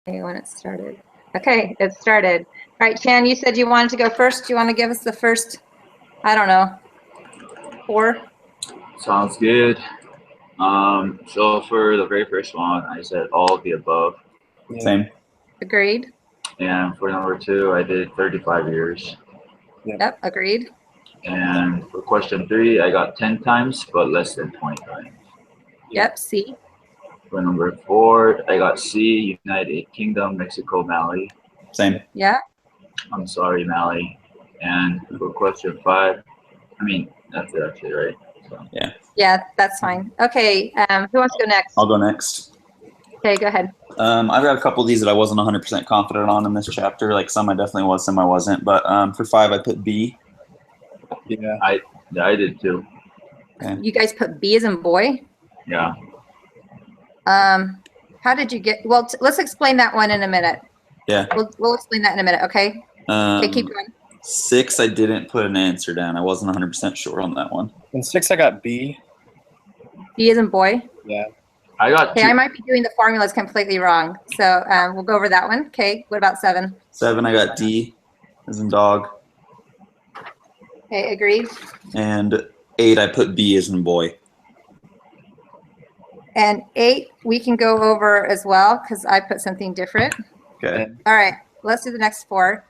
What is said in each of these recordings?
Okay, when it started. Okay, it started. All right, Chan, you said you wanted to go first. Do you want to give us the first, I don't know, 4? Sounds good. So for the very first one, I said all of the above. Same. Agreed. And for number 2, I did 35 years. Yep, agreed. And for question 3, I got 10 times, but less than 20 times. Yep, C. For number 4, I got C, United Kingdom, Mexico, Mali. Same. Yeah. I'm sorry, Mali. And for question 5, I mean, that's it actually, right? So. Yeah, that's fine. Okay, who wants to go next? I'll go next. Okay, go ahead. I've got a couple of these that I wasn't 100% confident on in this chapter. Like some I definitely was, some I wasn't. But for 5, I put B. Yeah, I did too. Okay. You guys put B as in boy? Yeah. How did you get, well, let's explain that one in a minute. Yeah. We'll explain that in a minute, okay? Okay, keep going. 6, I didn't put an answer down. I wasn't 100% sure on that one. In 6, I got B. B as in boy? Yeah. I got Okay, 2. I might be doing the formulas completely wrong. So we'll go over that one. Okay, what about 7? 7, I got D as in dog. Okay, agreed. And 8, I put B as in boy. And 8, we can go over as well because I put something different. Okay. All right, let's do the next 4.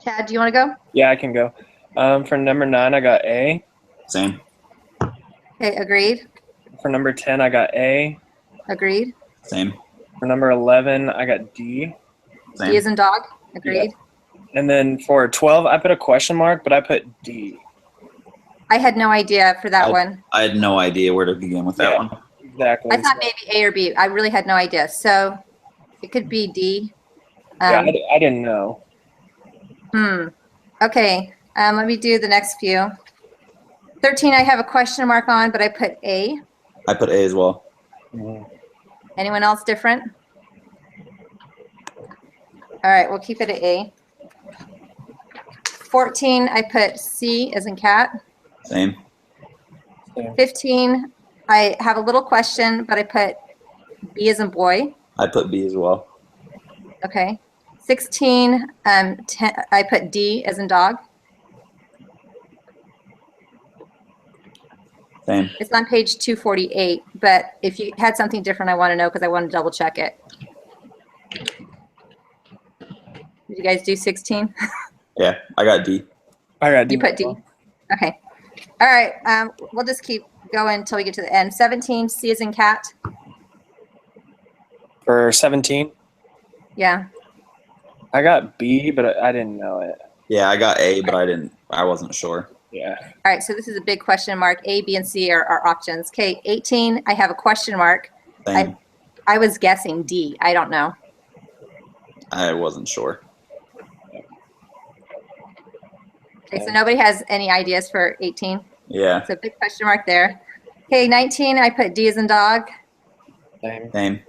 Chad, do you want to go? Yeah, I can go. For number 9, I got A. Same. Okay, agreed. For number 10, I got A. Agreed. Same. For number 11, I got D. Same. D as in dog. Agreed. Yeah. And then for 12, I put a question mark, but I put D. I had no idea for that one. I had no idea where to begin with that one. Exactly. I thought maybe A or B. I really had no idea. So it could be D. Yeah, I didn't know. Okay, let me do the next few. 13, I have a question mark on, but I put A. I put A as well. Anyone else different? All right, we'll keep it at A. 14, I put C as in cat. Same. 15, I have a little question, but I put B as in boy. I put B as well. Okay. 16, I put D as in dog. Same. It's on page 248, but if you had something different, I want to know because I want to double check it. Did you guys do 16? Yeah, I got D. I got D. You put D. Okay. All right. We'll just keep going until we get to the end. 17, C as in cat. For 17, Yeah. I got B, but I didn't know it. Yeah, I got A, but I wasn't sure. Yeah. All right. So this is a big question mark. A, B, and C are options. Okay. 18, I have a question mark. Same. I was guessing D. I don't know. I wasn't sure. Okay. So nobody has any ideas for 18? Yeah. So big question mark there. Okay. 19, I put D as in dog. Same.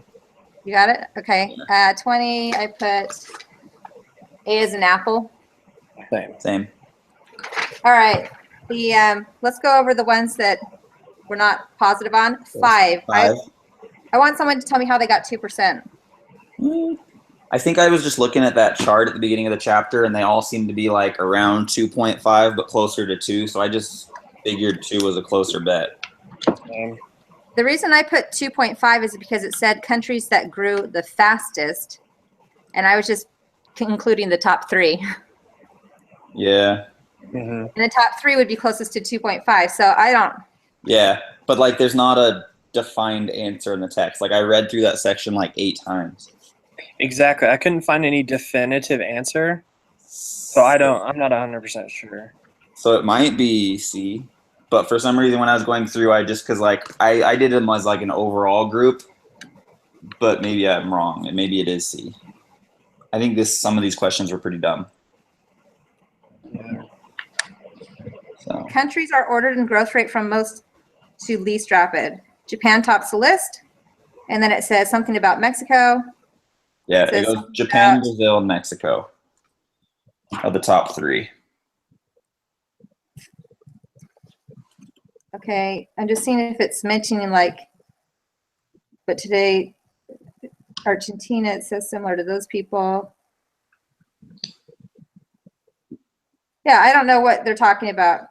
You got it? Okay. 20, I put A as in apple. Same. All right. Let's go over the ones that we're not positive on. 5. 5. I want someone to tell me how they got 2%. I think I was just looking at that chart at the beginning of the chapter, and they all seemed to be like around 2.5, but closer to 2. So I just figured 2 was a closer bet. The reason I put 2.5 is because it said countries that grew the fastest, and I was just including the top 3. Yeah. And the top 3 would be closest to 2.5. So I don't. Yeah, but like there's not a defined answer in the text. Like I read through that section like 8 times. Exactly. I couldn't find any definitive answer, so I'm not 100% sure. So it might be C, but for some reason when I was going through, I just because like I did them as like an overall group, but maybe I'm wrong, and maybe it is C. I think some of these questions were pretty dumb. Yeah. So. Countries are ordered in growth rate from most to least rapid. Japan tops the list, and then it says something about Mexico. Yeah, it goes Japan, Brazil, and Mexico are the top 3. Okay, I'm just seeing if it's mentioning like, but today Argentina, it says similar to those people. Yeah, I don't know what they're talking about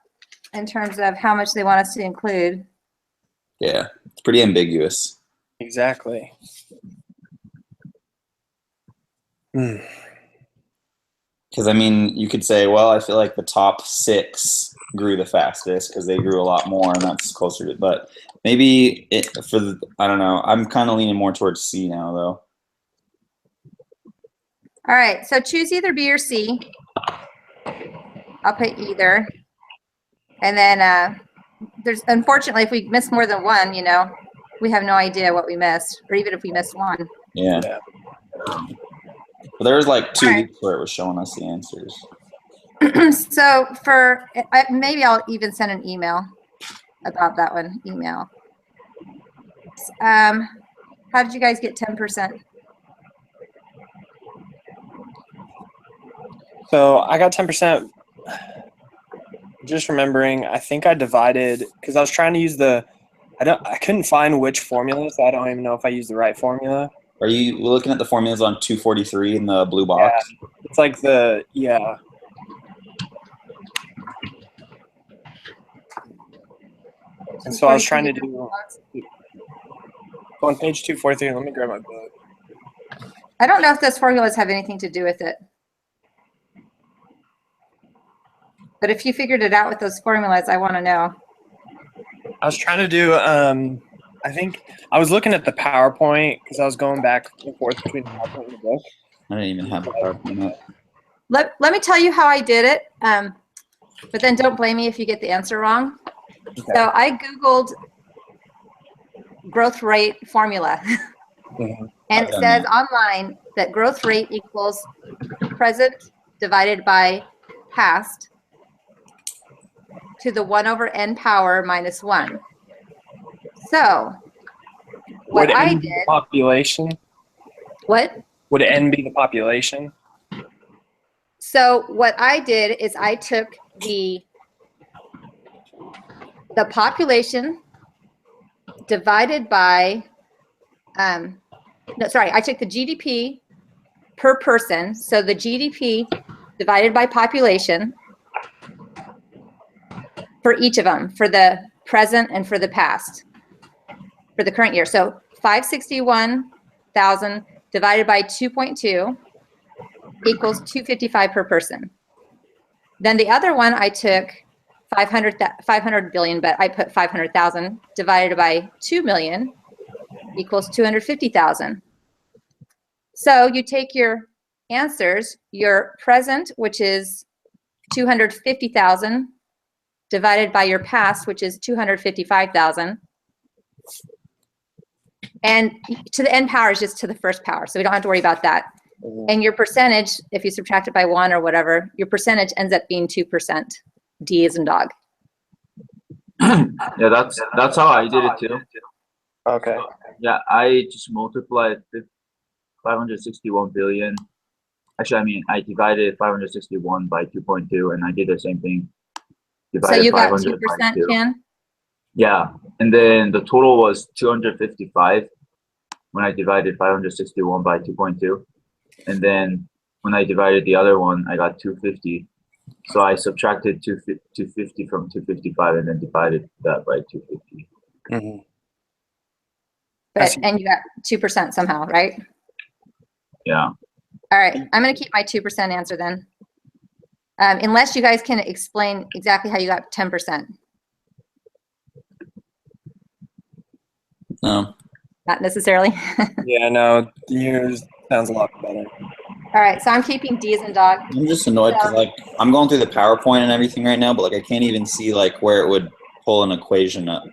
in terms of how much they want us to include. Yeah, it's pretty ambiguous. Exactly. Hmm. Because I mean, you could say, well, I feel like the top 6 grew the fastest because they grew a lot more, and that's closer to. But maybe I don't know. I'm kind of leaning more towards C now, though. All right, so choose either B or C. I'll put either. And then there's, unfortunately, if we miss more than one, you know, we have no idea what we missed, or even if we missed one. Yeah. Yeah. But there was like 2 weeks where it was showing us the answers. So maybe I'll even send an email about that one. Email. How did you guys get 10%? So I got 10%. Just remembering, I think I divided because I was trying to use I couldn't find which formula, so I don't even know if I used the right formula. Are you looking at the formulas on 243 in the blue box? Yeah. It's like yeah. And so I was trying to do on page 243. Let me grab my book. I don't know if those formulas have anything to do with it. But if you figured it out with those formulas, I want to know. I was trying to do, I think I was looking at the PowerPoint because I was going back and forth between the PowerPoint and the book. I didn't even have the PowerPoint up. Let me tell you how I did it, but then don't blame me if you get the answer wrong. Okay. So I Googled growth rate formula. Mm-hmm. And it says online that growth rate equals present divided by past to the 1 over n power minus 1. So what Would I n be did, the population? what? Would n be the population? So what I did is I took the population divided by, I took the GDP per person. So the GDP divided by population for each of them, for the present and for the past, for the current year. So 561,000 divided by 2.2 equals 255 per person. Then the other one I took 500 billion, but I put 500,000 divided by 2 million equals 250,000. So you take your answers, your present, which is 250,000, divided by your past, which is 255,000. And to the n power is just to the first power, so we don't have to worry about that. And your percentage, if you subtract it by 1 or whatever, your percentage ends up being 2%. D as in dog. Yeah, that's how I did it too. Okay. Yeah, I just multiplied 561 billion. Actually, I mean, I divided 561 by 2.2, and I did the same thing. So you got 500 by 2%, 2. Ken? Yeah, and then the total was 255 when I divided 561 by 2.2. And then when I divided the other one, I got 250. So I subtracted 250 from 255 and then divided that by 250. Mm-hmm. And you got 2% somehow, right? Yeah. All right, I'm going to keep my 2% answer then. Unless you guys can explain exactly how you got 10%. No. Not necessarily. Yeah, no, yours sounds a lot better. All right, so I'm keeping D as in dog. I'm just annoyed because like I'm going through the PowerPoint and everything right now, but like I can't even see like where it would pull an equation up.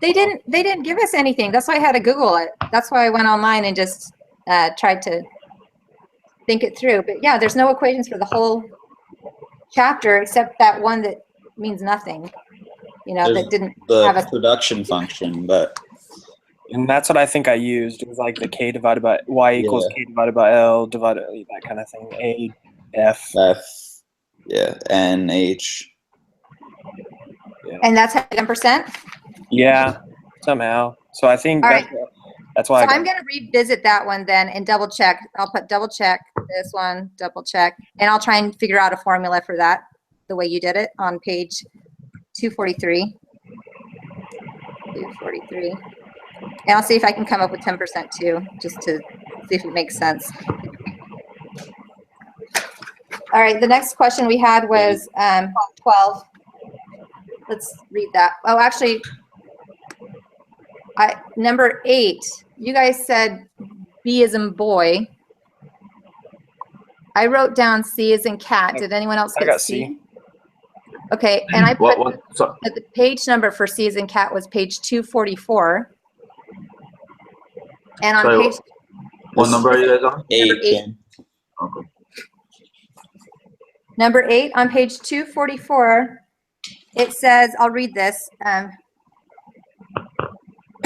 They didn't give us anything. That's why I had to Google it. That's why I went online and just tried to think it through. But yeah, there's no equations for the whole chapter except that one that means nothing. You know, There's that didn't the have a production function, but And that's what I think I used. It was like the k divided by y equals k divided by l divided that kind of thing. A, F. Yeah, N, H. And that's 10%? Yeah, somehow. So I think All that's, That's why So I'm going to revisit that one then and double check. I'll put double check this one, double check, and I'll try and figure out a formula for that the way you did it on page 243. 243. And I'll see if I can come up with 10% too, just to see if it makes sense. All right, the next question we had was 12. Let's read that. Oh, actually, number 8, you guys said B as in boy. I wrote down C as in cat. Did anyone else get got C? C. Okay, and I put So, the page number for C as in cat was page 244. And on sorry, page what number are you guys on? 8. eight. Ken. Okay. number 8 on page 244, it says, I'll read this.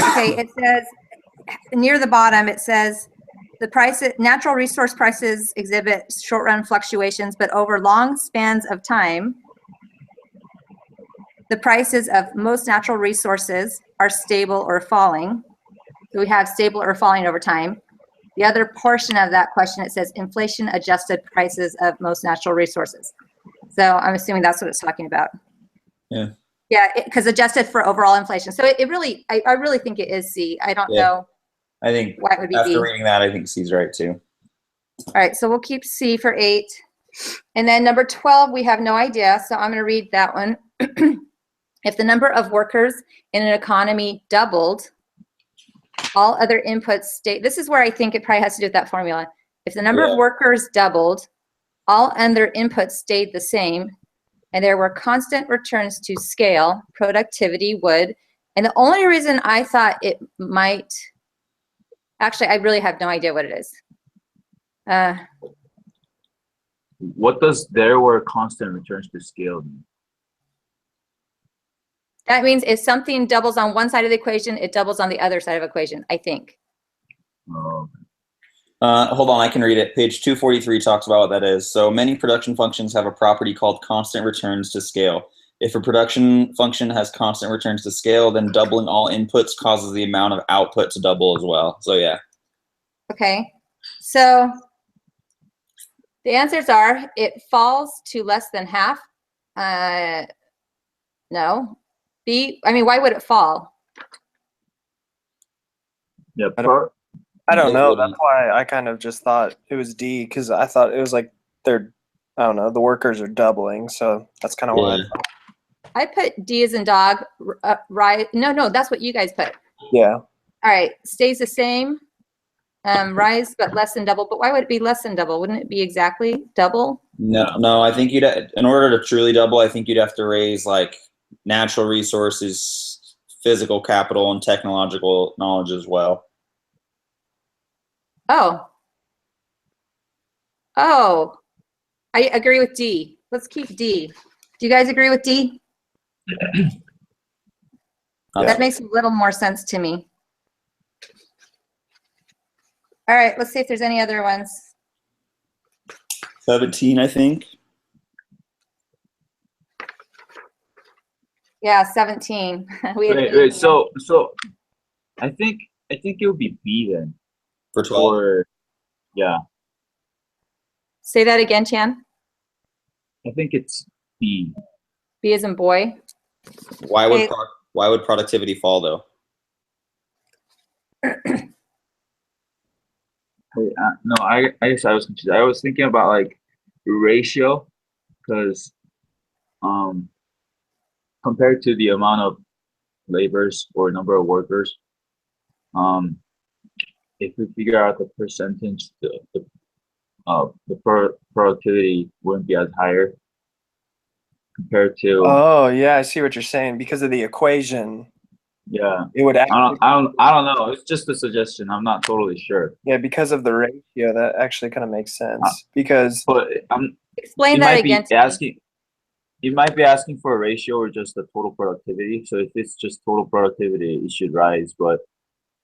Okay, it says near the bottom, it says natural resource prices exhibit short-run fluctuations, but over long spans of time, the prices of most natural resources are stable or falling. So we have stable or falling over time. The other portion of that question, it says inflation-adjusted prices of most natural resources. So I'm assuming that's what it's talking about. Yeah. Yeah, because adjusted for overall inflation. So it really, I really think it is C. I don't know I think why it would be after B. reading that, I think C's right too. All right, so we'll keep C for 8. And then number 12, we have no idea, so I'm going to read that one. If the number of workers in an economy doubled, all other inputs stay. This is where I think it probably has to do with that formula. If the number of workers doubled, all other inputs stayed the same, and there were constant returns to scale, productivity would. And the only reason I thought it might, actually, I really have no idea what it is. What does there were constant returns to scale mean? That means if something doubles on one side of the equation, it doubles on the other side of the equation, I think. Oh, Hold on, I can read it. Page 243 talks about what that is. So many production functions have a property called constant returns to scale. If a production function has constant returns to scale, then doubling all inputs causes the amount of output to double as well. So yeah. Okay, so the answers are it falls to less than half. No. B, I mean, why would it fall? yeah. I don't know. That's why I kind of just thought it was D, because I thought it was like I don't know, the workers are doubling, so that's kind of why. I put D as in dog, right? No, that's what you guys put. Yeah. All right, stays the same, rise, but less than double. But why would it be less than double? Wouldn't it be exactly double? No, I think in order to truly double, I think you'd have to raise like natural resources, physical capital, and technological knowledge as well. Oh, I agree with D. Let's keep D. Do you guys agree with D? That makes a little more sense to me. All right, let's see if there's any other ones. 17, I think. Yeah, 17. Wait, so I think it would be B then. For 12. Yeah, Say that again, Chan. I think it's B. B as in boy. Why would productivity fall though? Wait, no, I guess I was confused. I was thinking about like ratio, because compared to the amount of laborers or number of workers, if we figure out the percentage, the productivity wouldn't be as higher compared to. Oh yeah, I see what you're saying. Because of the equation, Yeah, it would actually. I don't know. It's just a suggestion. I'm not totally sure. Yeah, because of the ratio, that actually kind of makes sense. Because But Explain you that might again. be asking. You might be asking for a ratio or just the total productivity. So if it's just total productivity, it should rise. But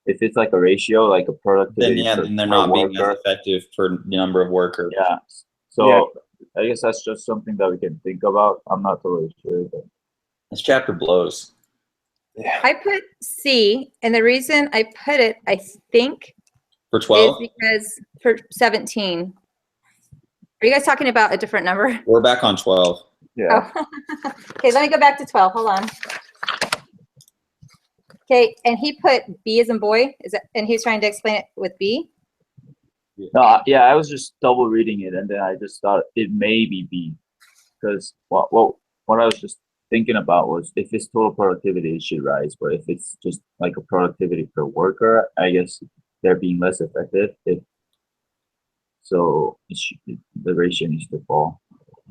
if it's like a ratio, like a productivity, then they're not being as effective per number of workers. Yeah. So I guess that's just something that we can think about. I'm not totally sure. But. This chapter blows. Yeah. I put C, and the reason I put it, I think, For is 12, because for 17. Are you guys talking about a different number? we're back on 12. Yeah. Oh. Okay, let me go back to 12. Hold on. Okay, and he put B as in boy. Is it? And he's trying to explain it with B. No, yeah, I was just double reading it, and then I just thought it may be B, because what I was just thinking about was if it's total productivity, it should rise. But if it's just like a productivity per worker, I guess they're being less effective. So the ratio needs to fall.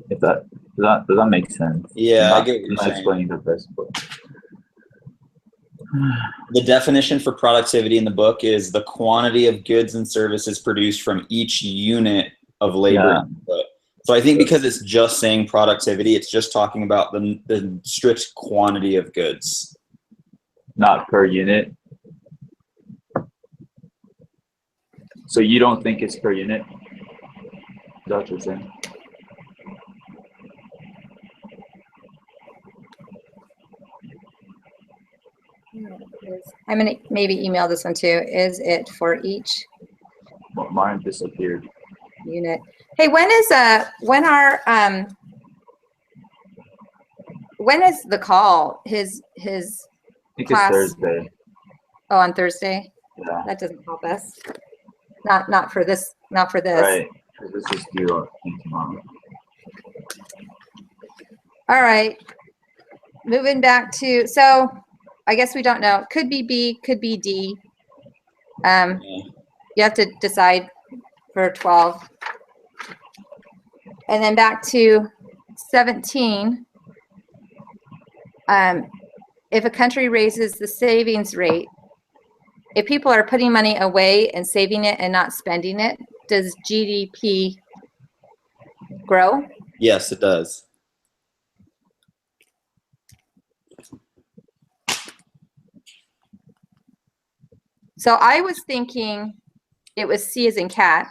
If that does that make sense? Yeah, I'm I not, get what you're I'm not saying. explaining the best, but The definition for productivity in the book is the quantity of goods and services produced from each unit of labor Yeah. input. So I think because it's just saying productivity, it's just talking about the strict quantity of goods. not per unit. So you don't think it's per unit? Is that what you're saying? I'm gonna maybe email this one too. Is it for each Well, mine disappeared. unit? Hey, when is the call? His I think class. it's Thursday. Oh, on Thursday. Yeah. That doesn't help us. Not for this. Not for this. Right. Because this is due I think tomorrow. All right. Moving back to, so I guess we don't know. Could be B, could be D. Yeah. You have to decide for 12. And then back to 17. If a country raises the savings rate, if people are putting money away and saving it and not spending it, does GDP grow? Yes, it does. So I was thinking it was C as in cat,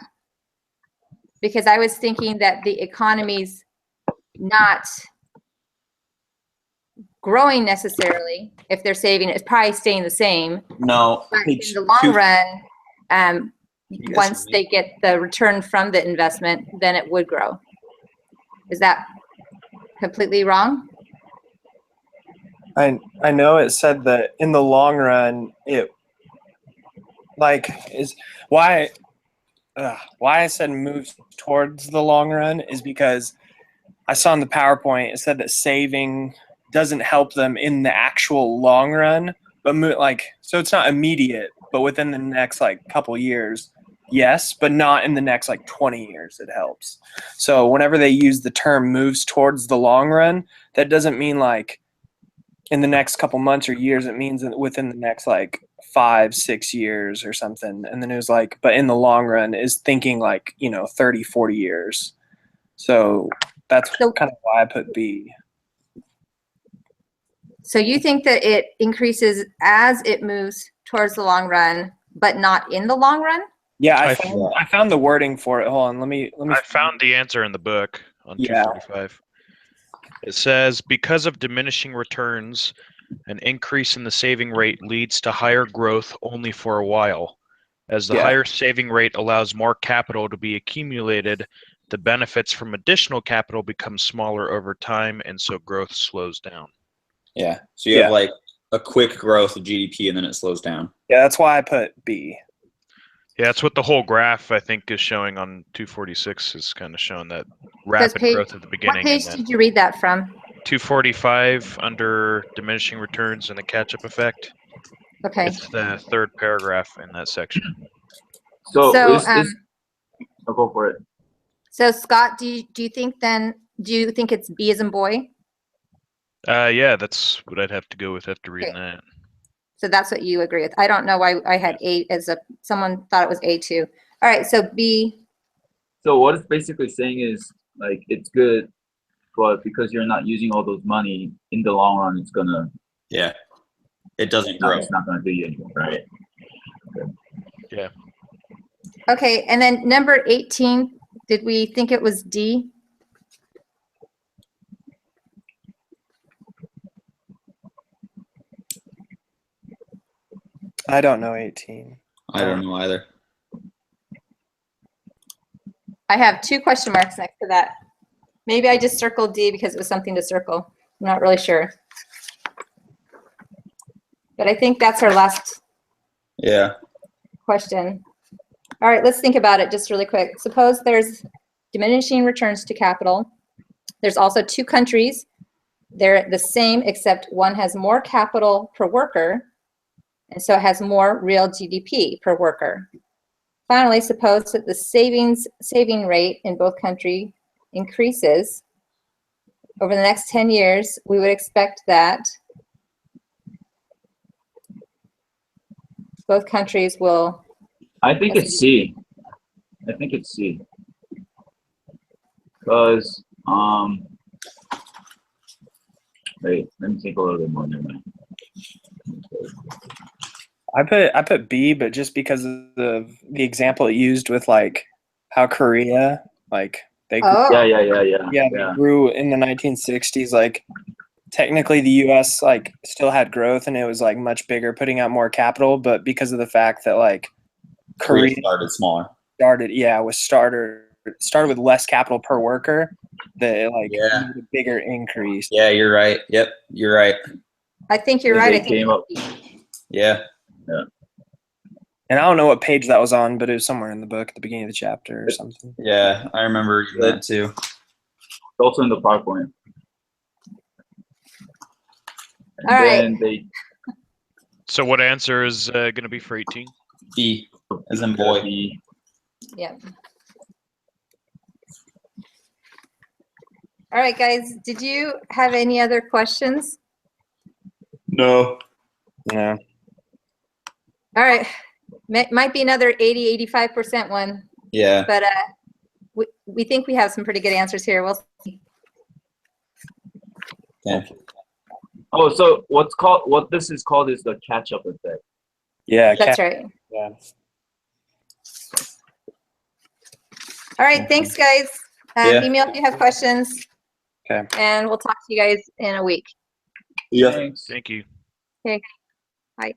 because I was thinking that the economy's not growing necessarily if they're saving. It's probably staying the same. No. But in the long run, guys once hear me? they get the return from the investment, then it would grow. Is that completely wrong? I know it said that in the long run, it like is why I said moves towards the long run is because I saw in the PowerPoint it said that saving doesn't help them in the actual long run, but so it's not immediate, but within the next like couple years, yes, but not in the next like 20 years it helps. So whenever they use the term moves towards the long run, that doesn't mean like in the next couple months or years. It means that within the next like 5-6 years or something. And then it was like, but in the long run is thinking like, 30, 40 years. So that's kind of why I put B. So you think that it increases as it moves towards the long run, but not in the long run? Yeah, I found the wording for it. Hold on, let me. I found the answer in the book on Yeah. 245. It says, because of diminishing returns, an increase in the saving rate leads to higher growth only for a while. As the higher saving rate allows more capital to be accumulated, the benefits from additional capital become smaller over time, and so growth slows down. Yeah. So you have like a quick growth of GDP and then it slows down. Yeah, that's why I put B. Yeah, that's what the whole graph, I think, is showing on 246, is kind of showing that rapid growth at the beginning. What page did you read that from? 245 under diminishing returns and the catch-up effect. Okay. It's the third paragraph in that section. So I'll go for it. So Scott, do you think it's B as in boy? Yeah, that's what I'd have to go with after reading that. So that's what you agree with. I don't know why I had A as someone thought it was A too. All right, so B. So what it's basically saying is like it's good, but because you're not using all those money in the long run, it's gonna it doesn't grow. It's not gonna do you anymore, right? Okay. Yeah. Okay, and then number 18, did we think it was D? I don't know 18. I don't know either. I have 2 question marks next to that. Maybe I just circled D because it was something to circle. I'm not really sure. But I think that's our last Yeah. question. All right, let's think about it just really quick. Suppose there's diminishing returns to capital. There's also 2 countries. They're the same, except one has more capital per worker, and so it has more real GDP per worker. Finally, suppose that the saving rate in both countries increases. Over the next 10 years, we would expect that both countries will. I think it's C. I think it's C. Because, wait, let me think a little bit more. Never mind. I put B, but just because of the example it used with like how Korea, like they grew, Oh, they grew in the 1960s. Like technically the U.S. like still had growth and it was like much bigger, putting out more capital, but because of the fact that like Korea started smaller. Started with less capital per worker, that like made a bigger increase. Yeah, you're right. Yep, you're right. I think you're right. I think Yeah. And I don't know what page that was on, but it was somewhere in the book at the beginning of the chapter or something. Yeah, I remember reading that too. It's also in the PowerPoint. And All right. then they So what answer is going to be for 18? B, as in boy. B. Yeah. All right, guys. Did you have any other questions? No. No. All right. Might be another 80-85% one, Yeah. but we think we have some pretty good answers here. We'll see. Yeah. Oh, so what this is called is the catch-up effect. Yeah. That's right. Yeah. All right. Thanks, guys. Yeah. Email if you have questions. Okay. And we'll talk to you guys in a week. Yeah. Thanks. Thank you. Okay. Bye.